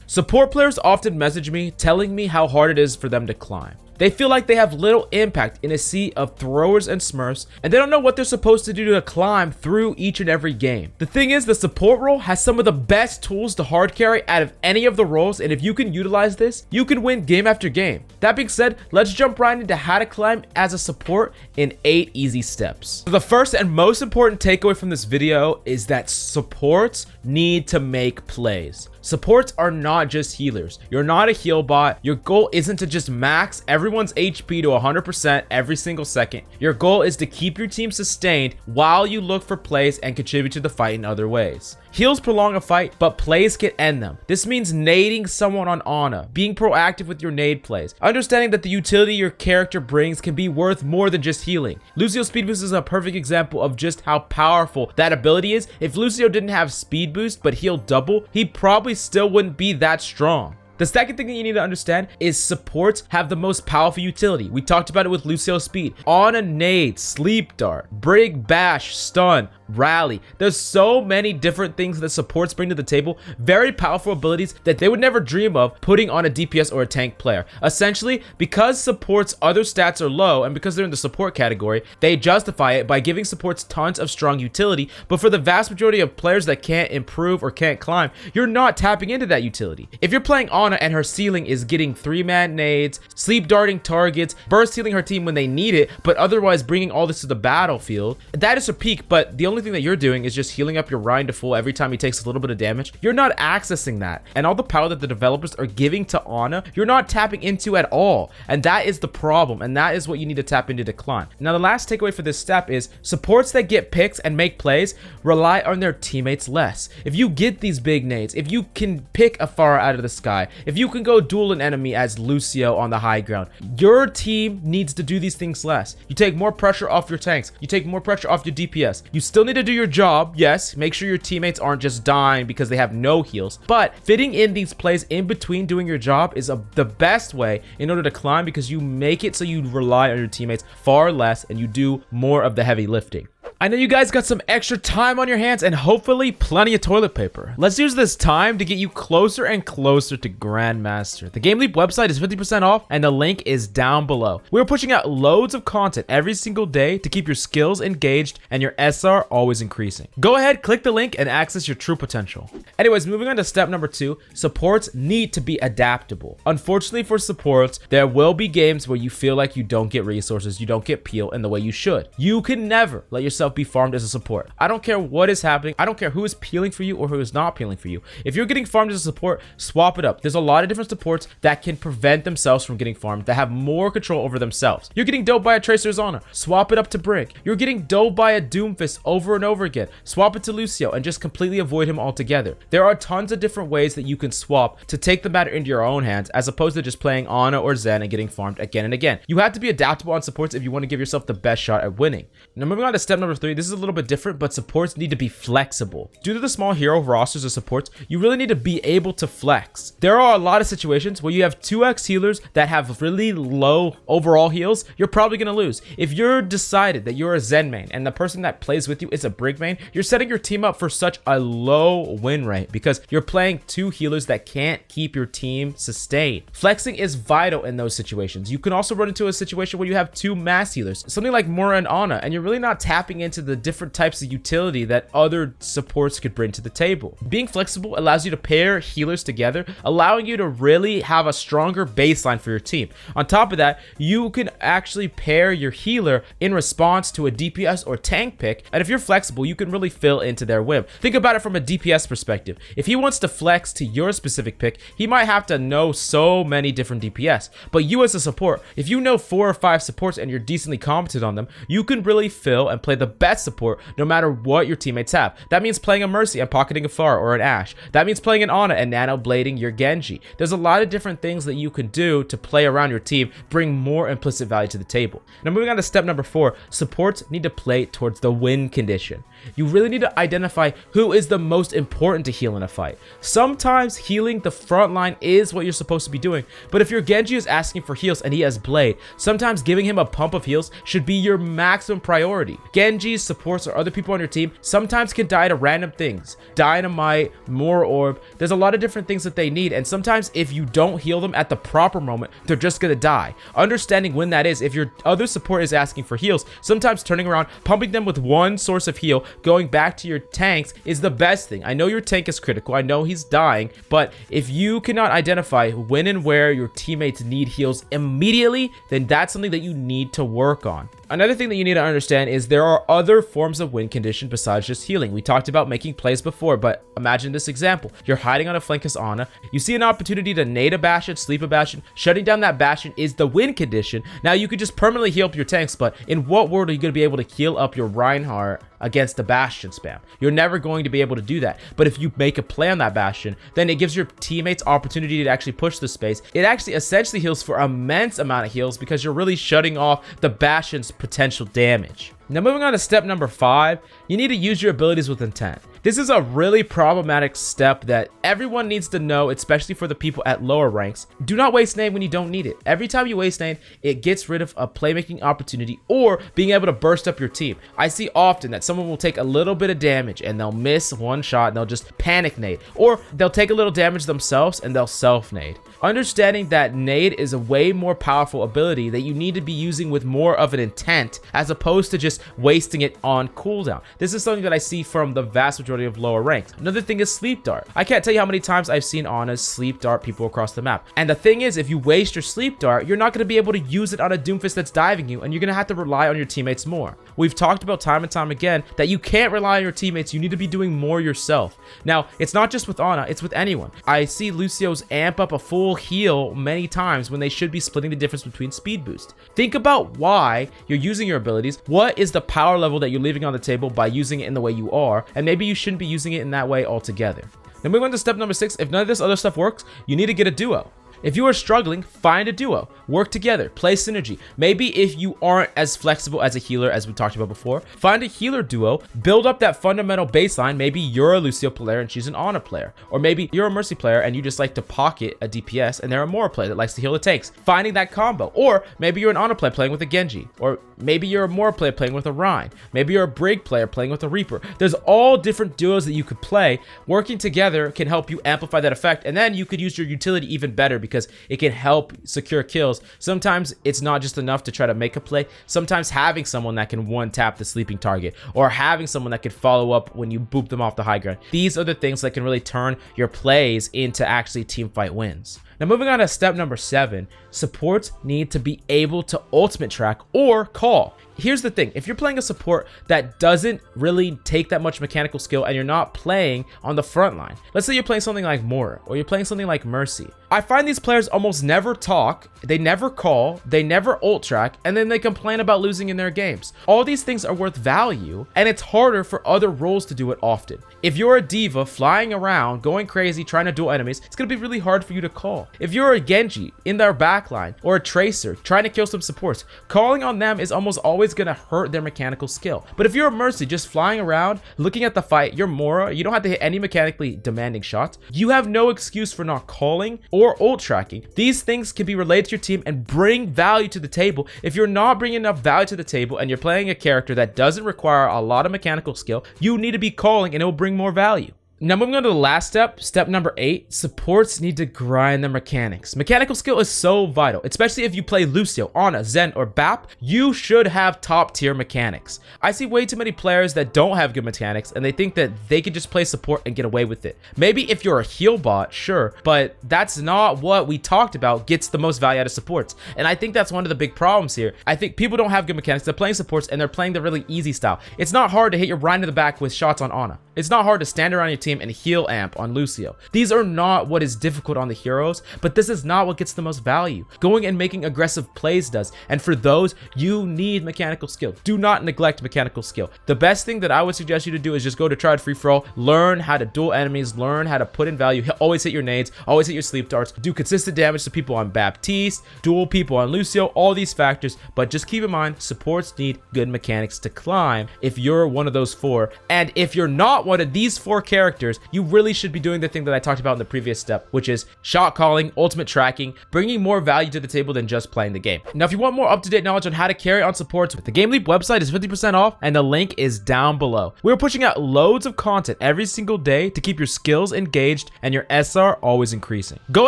Support players often message me telling me how hard it is for them to climb. They feel like they have little impact in a sea of throwers and smurfs, and they don't know what they're supposed to do to climb through each and every game. The thing is, the support role has some of the best tools to hard carry out of any of the roles, and if you can utilize this, you can win game after game. That being said, let's jump right into how to climb as a support in 8 easy steps. So the first and most important takeaway from this video is that supports need to make plays. Supports are not just healers. You're not a heal bot. Your goal isn't to just max everyone's HP to 100% every single second. Your goal is to keep your team sustained while you look for plays and contribute to the fight in other ways. Heals prolong a fight, but plays can end them. This means nading someone on Ana, being proactive with your nade plays, understanding that the utility your character brings can be worth more than just healing. Lucio's speed boost is a perfect example of just how powerful that ability is. If Lucio didn't have speed boost but healed double, he probably still wouldn't be that strong. The second thing that you need to understand is supports have the most powerful utility. We talked about it with Lucio's speed. On a nade, sleep dart, brig, bash, stun, rally. There's so many different things that supports bring to the table. Very powerful abilities that they would never dream of putting on a DPS or a tank player. Essentially, because supports' other stats are low and because they're in the support category, they justify it by giving supports tons of strong utility. But for the vast majority of players that can't improve or can't climb, you're not tapping into that utility. If you're playing on and her ceiling is getting 3-man nades, sleep darting targets, burst healing her team when they need it, but otherwise bringing all this to the battlefield, that is her peak. But the only thing that you're doing is just healing up your Ryan to full every time he takes a little bit of damage. You're not accessing that, and all the power that the developers are giving to Ana, you're not tapping into at all, and that is the problem, and that is what you need to tap into to climb. Now, the last takeaway for this step is supports that get picks and make plays rely on their teammates less. If you get these big nades, if you can pick a Pharah out of the sky, if you can go duel an enemy as Lucio on the high ground, your team needs to do these things less. You take more pressure off your tanks. You take more pressure off your DPS. You still need to do your job. Yes, make sure your teammates aren't just dying because they have no heals. But fitting in these plays in between doing your job is the best way in order to climb, because you make it so you rely on your teammates far less and you do more of the heavy lifting. I know you guys got some extra time on your hands and hopefully plenty of toilet paper. Let's use this time to get you closer and closer to Grandmaster. The GameLeap website is 50% off and the link is down below. We're pushing out loads of content every single day to keep your skills engaged and your SR always increasing. Go ahead, click the link and access your true potential. Anyways, moving on to step number 2, supports need to be adaptable. Unfortunately for supports, there will be games where you feel like you don't get resources, you don't get peel in the way you should. You can never let yourself be farmed as a support. I don't care what is happening. I don't care who is peeling for you or who is not peeling for you. If you're getting farmed as a support, swap it up. There's a lot of different supports that can prevent themselves from getting farmed, that have more control over themselves. You're getting doped by a Tracer's Honor, swap it up to Brig. You're getting doped by a Doomfist over and over again, swap it to Lucio and just completely avoid him altogether. There are tons of different ways that you can swap to take the matter into your own hands, as opposed to just playing Ana or Zen and getting farmed again and again. You have to be adaptable on supports if you want to give yourself the best shot at winning. Now, moving on to step number 3, this is a little bit different, but supports need to be flexible. Due to the small hero rosters of supports, you really need to be able to flex. There are a lot of situations where you have 2x healers that have really low overall heals. You're probably going to lose. If you're decided that you're a Zen main and the person that plays with you is a Brig main, you're setting your team up for such a low win rate because you're playing 2 healers that can't keep your team sustained. Flexing is vital in those situations. You can also run into a situation where you have 2 mass healers, something like Mora and Ana, and you're really not tapping into the different types of utility that other supports could bring to the table. Being flexible allows you to pair healers together, allowing you to really have a stronger baseline for your team. On top of that, you can actually pair your healer in response to a DPS or tank pick, and if you're flexible, you can really fill into their whim. Think about it from a DPS perspective. If he wants to flex to your specific pick, he might have to know so many different DPS, but you as a support, if you know 4 or 5 supports and you're decently competent on them, you can really fill and play the best support no matter what your teammates have. That means playing a Mercy and pocketing a Pharah or an Ashe. That means playing an Ana and nano blading your Genji. There's a lot of different things that you can do to play around your team, bring more implicit value to the table. Now, moving on to step number 4, supports need to play towards the win condition. You really need to identify who is the most important to heal in a fight. Sometimes healing the front line is what you're supposed to be doing, but if your Genji is asking for heals and he has Blade, sometimes giving him a pump of heals should be your maximum priority. Genjis, supports, or other people on your team sometimes can die to random things. Dynamite, more orb, there's a lot of different things that they need, and sometimes if you don't heal them at the proper moment, they're just gonna die. Understanding when that is, if your other support is asking for heals, sometimes turning around, pumping them with one source of heal, going back to your tanks is the best thing. I know your tank is critical, I know he's dying, but if you cannot identify when and where your teammates need heals immediately, then that's something that you need to work on. Another thing that you need to understand is there are other forms of win condition besides just healing. We talked about making plays before, but imagine this example. You're hiding on a flank as Ana. You see an opportunity to nade a Bastion, sleep a Bastion. Shutting down that Bastion is the win condition. Now, you could just permanently heal up your tanks, but in what world are you going to be able to heal up your Reinhardt against the Bastion spam? You're never going to be able to do that. But if you make a play on that Bastion, then it gives your teammates opportunity to actually push the space. It actually essentially heals for immense amount of heals because you're really shutting off the Bastion's potential damage. Now, moving on to step number 5, you need to use your abilities with intent. This is a really problematic step that everyone needs to know, especially for the people at lower ranks. Do not waste nade when you don't need it. Every time you waste nade, it gets rid of a playmaking opportunity or being able to burst up your team. I see often that someone will take a little bit of damage and they'll miss one shot and they'll just panic nade, or they'll take a little damage themselves and they'll self nade. Understanding that nade is a way more powerful ability that you need to be using with more of an intent as opposed to just wasting it on cooldown. This is something that I see from the vast majority of lower ranks. Another thing is sleep dart. I can't tell you how many times I've seen Ana's sleep dart people across the map. And the thing is, if you waste your sleep dart, you're not going to be able to use it on a Doomfist that's diving you, and you're going to have to rely on your teammates more. We've talked about time and time again that you can't rely on your teammates. You need to be doing more yourself. Now, it's not just with Ana, it's with anyone. I see Lucio's amp up a full heal many times when they should be splitting the difference between speed boost. Think about why you're using your abilities. What is the power level that you're leaving on the table by using it in the way you are, and maybe you shouldn't be using it in that way altogether. Now, moving on to step number 6, if none of this other stuff works, you need to get a duo. If you are struggling, find a duo, work together, play synergy. Maybe if you aren't as flexible as a healer as we talked about before, find a healer duo, build up that fundamental baseline. Maybe you're a Lucio player and she's an Ana player, or maybe you're a Mercy player and you just like to pocket a DPS and they're a Mora player that likes to heal the tanks. Finding that combo, or maybe you're an Ana player playing with a Genji, or maybe you're a Mora player playing with a Rein, maybe you're a Brig player playing with a Reaper. There's all different duos that you could play. Working together can help you amplify that effect, and then you could use your utility even better because it can help secure kills. Sometimes it's not just enough to try to make a play. Sometimes having someone that can one tap the sleeping target, or having someone that can follow up when you boop them off the high ground. These are the things that can really turn your plays into actually team fight wins. Now, moving on to step number 7, supports need to be able to ultimate track or call. Here's the thing, if you're playing a support that doesn't really take that much mechanical skill and you're not playing on the front line, let's say you're playing something like Mora or you're playing something like Mercy, I find these players almost never talk, they never call, they never ult track, and then they complain about losing in their games. All these things are worth value, and it's harder for other roles to do it often. If you're a diva flying around, going crazy, trying to duel enemies, it's going to be really hard for you to call. If you're a Genji in their backline, or a Tracer trying to kill some supports, calling on them is almost always going to hurt their mechanical skill. But if you're a Mercy just flying around, looking at the fight, you're Mora, you don't have to hit any mechanically demanding shots, you have no excuse for not calling or ult tracking. These things can be related to your team and bring value to the table. If you're not bringing enough value to the table and you're playing a character that doesn't require a lot of mechanical skill, you need to be calling and it will bring more value. Now, moving on to the last step, step number 8, supports need to grind their mechanics. Mechanical skill is so vital, especially if you play Lucio, Ana, Zen, or BAP, you should have top tier mechanics. I see way too many players that don't have good mechanics and they think that they can just play support and get away with it. Maybe if you're a heal bot, sure, but that's not what we talked about gets the most value out of supports. And I think that's one of the big problems here. I think people don't have good mechanics, they're playing supports and they're playing the really easy style. It's not hard to hit your Rein in the back with shots on Ana. It's not hard to stand around your team team and heal amp on Lucio. These are not what is difficult on the heroes, but this is not what gets the most value. Going and making aggressive plays does, and for those, you need mechanical skill. Do not neglect mechanical skill. The best thing that I would suggest you to do is just go to Triad Free For All, learn how to duel enemies, learn how to put in value, always hit your nades, always hit your sleep darts, do consistent damage to people on Baptiste, duel people on Lucio, all these factors, but just keep in mind, supports need good mechanics to climb if you're one of those 4, and if you're not one of these 4 characters, you really should be doing the thing that I talked about in the previous step, which is shot calling, ultimate tracking, bringing more value to the table than just playing the game. Now, if you want more up-to-date knowledge on how to carry on supports, the GameLeap website is 50% off, and the link is down below. We're pushing out loads of content every single day to keep your skills engaged and your SR always increasing. Go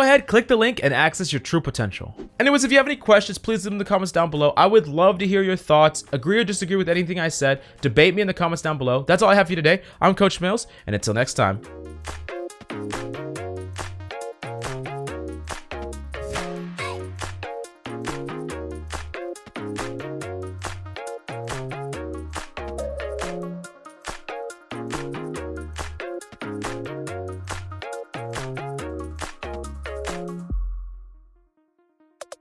ahead, click the link, and access your true potential. Anyways, if you have any questions, please leave them in the comments down below. I would love to hear your thoughts. Agree or disagree with anything I said. Debate me in the comments down below. That's all I have for you today. I'm Coach Mills, and until next time.